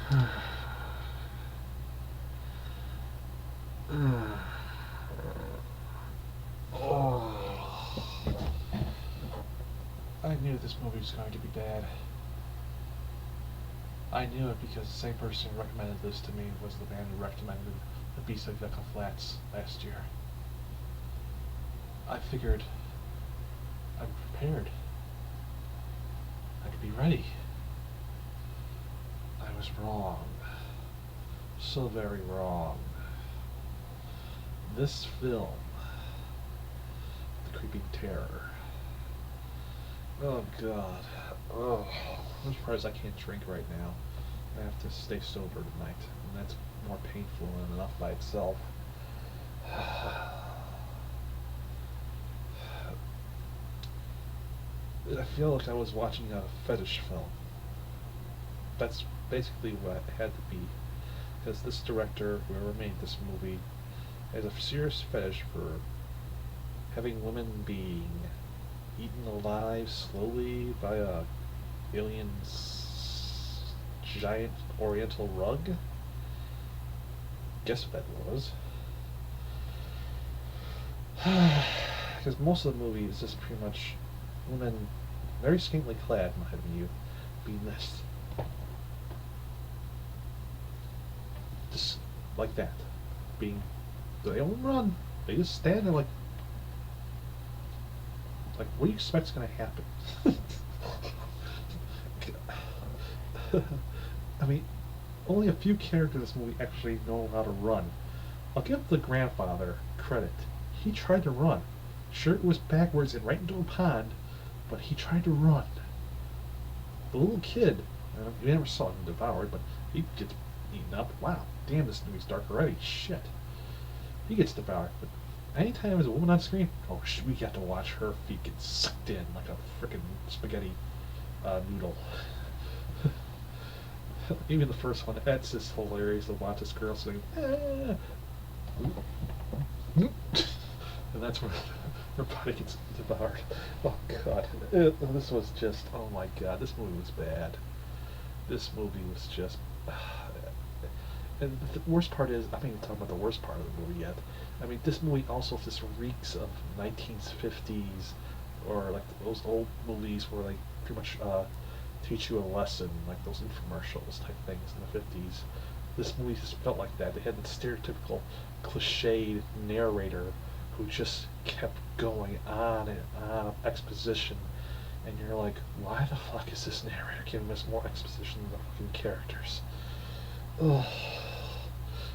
Oh. I knew this movie was going to be bad. I knew it because the same person who recommended this to me was the man who recommended The Beast of Yucca Flats last year. I figured I'm prepared. I could be ready. I was wrong. So very wrong. This film, The Creeping Terror. Oh God. Oh, I'm surprised I can't drink right now. I have to stay sober tonight, and that's more painful than enough by itself. I feel like I was watching a fetish film. That's basically what it had to be, because this director, whoever made this movie, has a serious fetish for having women being eaten alive slowly by a alien's giant oriental rug. Guess what that was? Because most of the movie is just pretty much women, very scantily clad, mind you, being this, just like that, being. They don't run. They just stand there like what do you expect's gonna happen? I mean, only a few characters in this movie actually know how to run. I'll give the grandfather credit. He tried to run. Sure, it was backwards and right into a pond, but he tried to run. The little kid, you never saw him devoured, but he gets eaten up. Wow, damn, this movie's dark already. Shit. He gets devoured, but anytime there's a woman on screen, oh, we got to watch her feet get sucked in like a frickin' spaghetti noodle. Even the first one, that's just hilarious to watch this girl saying, ah. And that's where her body gets devoured. Oh God, this was just, oh my God, this movie was bad. This movie was just, and the worst part is, I'm not even talking about the worst part of the movie yet. I mean, this movie also just reeks of 1950s, or like those old movies where they pretty much teach you a lesson, like those infomercials type things in the 50s. This movie just felt like that. They had the stereotypical cliched narrator who just kept going on and on of exposition, and you're like, why the fuck is this narrator giving us more exposition than the fucking characters? Ugh.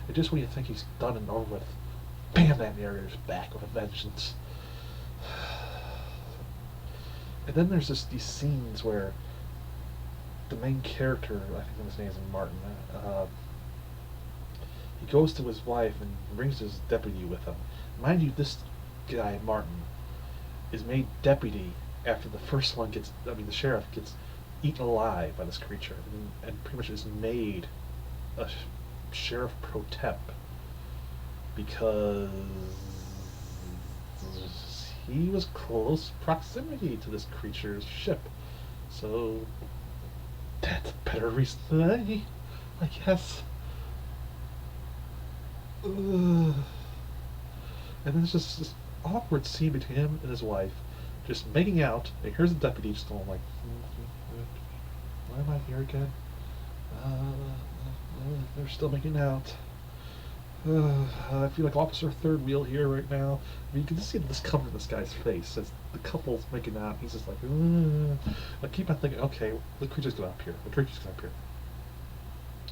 And just when you think he's done and over with, bam, that narrator's back with a vengeance. And then there's just these scenes where the main character, I think his name is Martin, he goes to his wife and brings his deputy with him. Mind you, this guy, Martin, is made deputy after the first one the sheriff gets eaten alive by this creature, and pretty much is made a sheriff pro temp because he was close proximity to this creature's ship. So that's a better reason than any, I guess. Ugh. And then there's just this awkward scene between him and his wife, just making out, and here's the deputy just going like, why am I here again? They're still making out. I feel like Officer Third Wheel here right now. I mean, you can just see this cover in this guy's face as the couple's making out. He's just like, I keep on thinking, okay, the creature's gonna appear. The creature's gonna appear.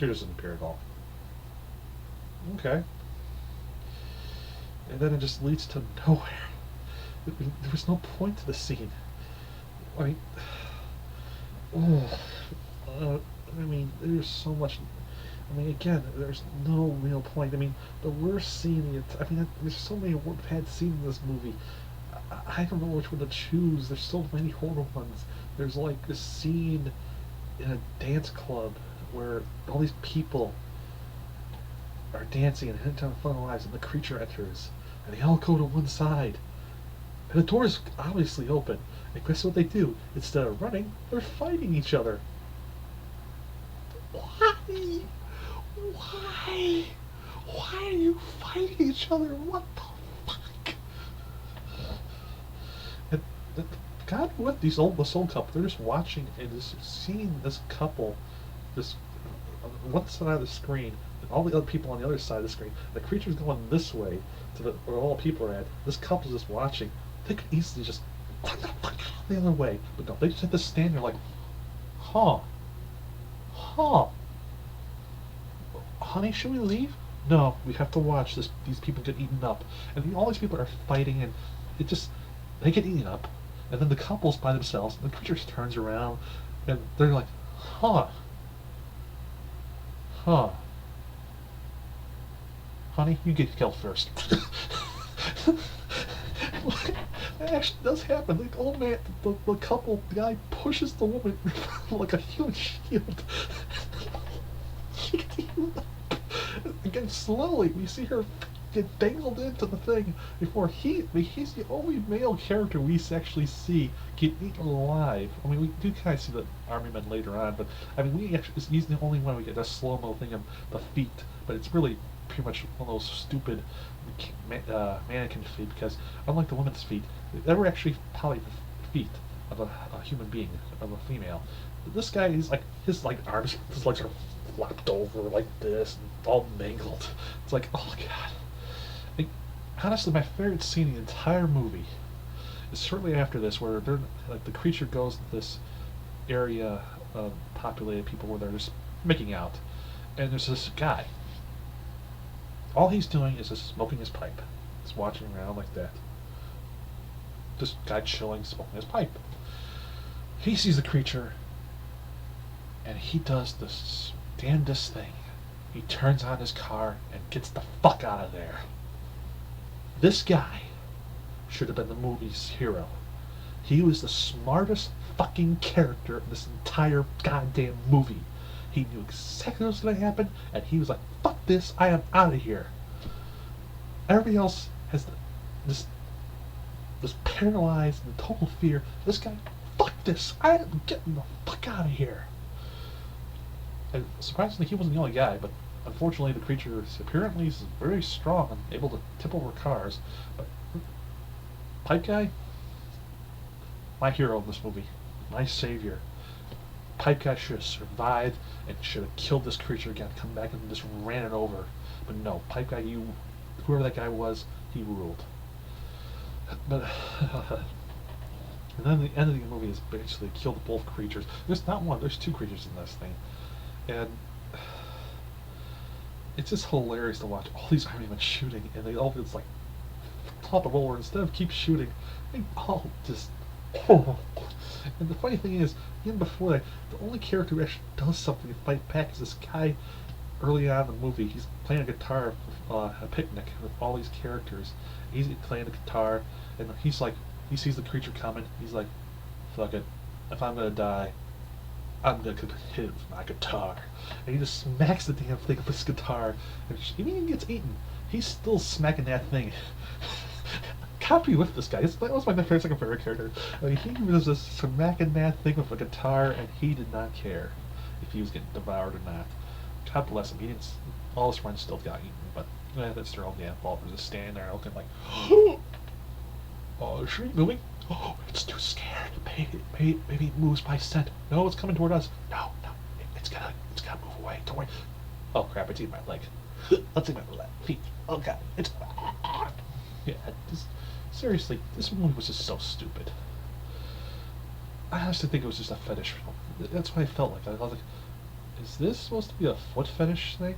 It doesn't appear at all. Okay. And then it just leads to nowhere. There was no point to the scene. I mean, I mean, there's so much. I mean, again, there's no real point. I mean, the worst scene. I mean, there's so many bad scenes in this movie. I don't know which one to choose. There's so many horrible ones. There's like this scene in a dance club where all these people are dancing and hitting on fun lives, and the creature enters, and they all go to one side, and the door is obviously open. And guess what they do? Instead of running, they're fighting each other. Why? Why? Why are you fighting each other? What the fuck? And, and God, what this old couple? They're just watching and just seeing this couple, this on one side of the screen, and all the other people on the other side of the screen. The creature's going this way to where all the people are at. This couple's just watching. They could easily just what the fuck the other way, but no, they just have to stand there like, huh, huh. Honey, should we leave? No, we have to watch this. These people get eaten up, and all these people are fighting, and it just they get eaten up, and then the couple's by themselves. And the creature turns around, and they're like, huh, huh. Honey, you get killed first. That actually does happen. The old man, the couple, the guy pushes the woman like a human shield. She gets eaten up. Again, slowly, we see her get dangled into the thing before he's the only male character we actually see get eaten alive. I mean, we do kind of see the army men later on, but I mean, he's the only one we get a slow-mo thing of the feet, but it's really pretty much one of those stupid mannequin feet, because unlike the women's feet, they were actually probably the feet of a human being, of a female. But this guy is like, his arms, his legs are flopped over like this, and all mangled. It's like, oh god. Like, honestly, my favorite scene in the entire movie is shortly after this, where they're like the creature goes to this area of populated people where they're just making out, and there's this guy. All he's doing is just smoking his pipe. He's watching around like that. This guy chilling, smoking his pipe. He sees the creature, and he does this damnedest thing. He turns on his car and gets the fuck out of there. This guy should have been the movie's hero. He was the smartest fucking character in this entire goddamn movie. He knew exactly what was going to happen, and he was like, fuck this, I am out of here. Everybody else has this paralyzed and total fear. This guy, fuck this, I am getting the fuck out of here. And surprisingly, he wasn't the only guy, but unfortunately the creature apparently is very strong and able to tip over cars. But Pipe Guy, my hero in this movie, my savior. Pipe Guy should have survived and should have killed this creature again, come back and just ran it over. But no, Pipe Guy, whoever that guy was, he ruled. But and then the end of the movie is basically killed both creatures. There's not one, there's two creatures in this thing. And it's just hilarious to watch all these army men shooting, and they all just like top the roller instead of keep shooting. They all just and the funny thing is, even before that, the only character who actually does something to fight back is this guy early on in the movie. He's playing a guitar for a picnic with all these characters. He's playing the guitar, and he's like, he sees the creature coming. He's like, fuck it, if I'm gonna die, I'm gonna hit it with my guitar. And he just smacks the damn thing with his guitar, and even if he gets eaten, he's still smacking that thing. Copy with this guy. That was my second favorite character. I mean, he was just smacking that thing with a guitar, and he did not care if he was getting devoured or not. God bless him. He didn't. All his friends still got eaten, but that's their own damn fault. They're just standing there looking like, oh, is she moving? Oh, it's too scared. Maybe it moves by scent. No, it's coming toward us. No, it's gotta move away. Don't worry. Oh crap! It's eating my leg. Let's eat my feet. Oh god, it's yeah. Seriously, this movie was just so stupid. I honestly think it was just a fetish film. That's what I felt like. I was like, is this supposed to be a foot fetish thing?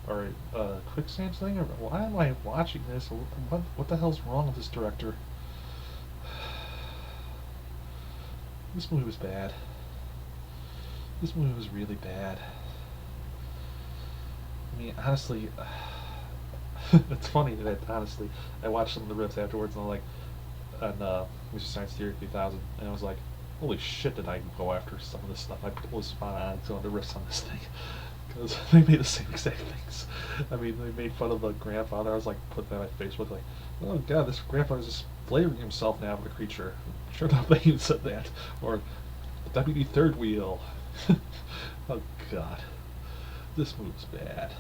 Or a quicksand thing? Or why am I watching this? What the hell's wrong with this director? This movie was bad. This movie was really bad. I mean, honestly, it's funny that, honestly, I watched some of the riffs afterwards, and I'm like, on Mr. Science Theory 3000, and I was like, holy shit, did I go after some of this stuff. I totally spot on some of the riffs on this thing, because they made the same exact things. I mean, they made fun of the grandfather. I was like, put that on my Facebook, like, oh god, this grandfather's just flavoring himself now with a creature. Sure enough, they even said that. Or, WD third wheel. Oh god. This movie's bad.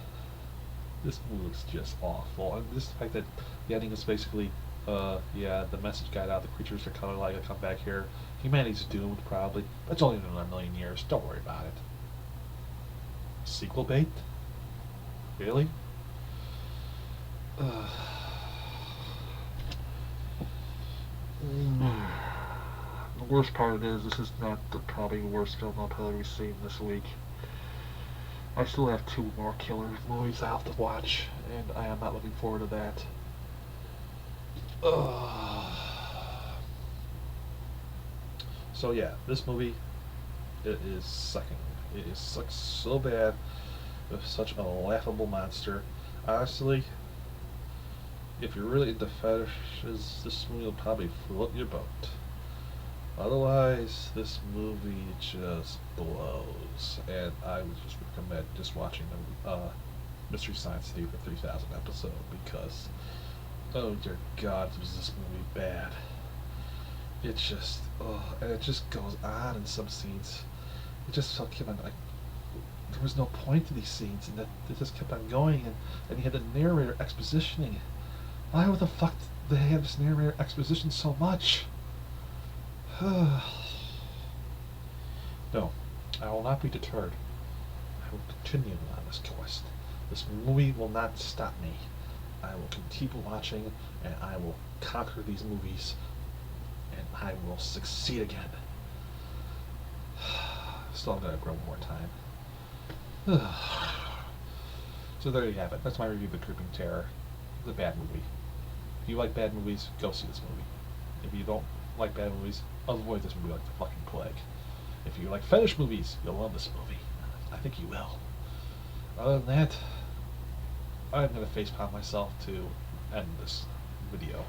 This movie's just awful. And this fact that the ending is basically, yeah, the message got out, the creatures are coming, like, come back here. Humanity's doomed, probably. That's only in a million years. Don't worry about it. Sequel bait? Really? The worst part is, this is not the probably worst film I'll probably seen this week. I still have 2 more killer movies I have to watch, and I am not looking forward to that. So yeah, this movie, it is sucking. It sucks so bad with such a laughable monster. Honestly, if you're really into fetishes, this movie will probably float your boat. Otherwise, this movie just blows, and I would just recommend just watching the Mystery Science Theater 3000 episode, because, oh dear God, was this movie bad. It just, and it just goes on in some scenes. It just felt kept on, like, there was no point to these scenes, and that it just kept on going, and you had the narrator expositioning. Why the fuck did they have this narrator exposition so much? No, I will not be deterred. I will continue on this quest. This movie will not stop me. I will keep watching, and I will conquer these movies, and I will succeed again. Still, I'm gonna grow more time. So there you have it. That's my review of The Creeping Terror, the bad movie. If you like bad movies, go see this movie. If you don't like bad movies, avoid this movie like the fucking plague. If you like fetish movies, you'll love this movie. I think you will. Other than that, I'm gonna facepalm myself to end this video.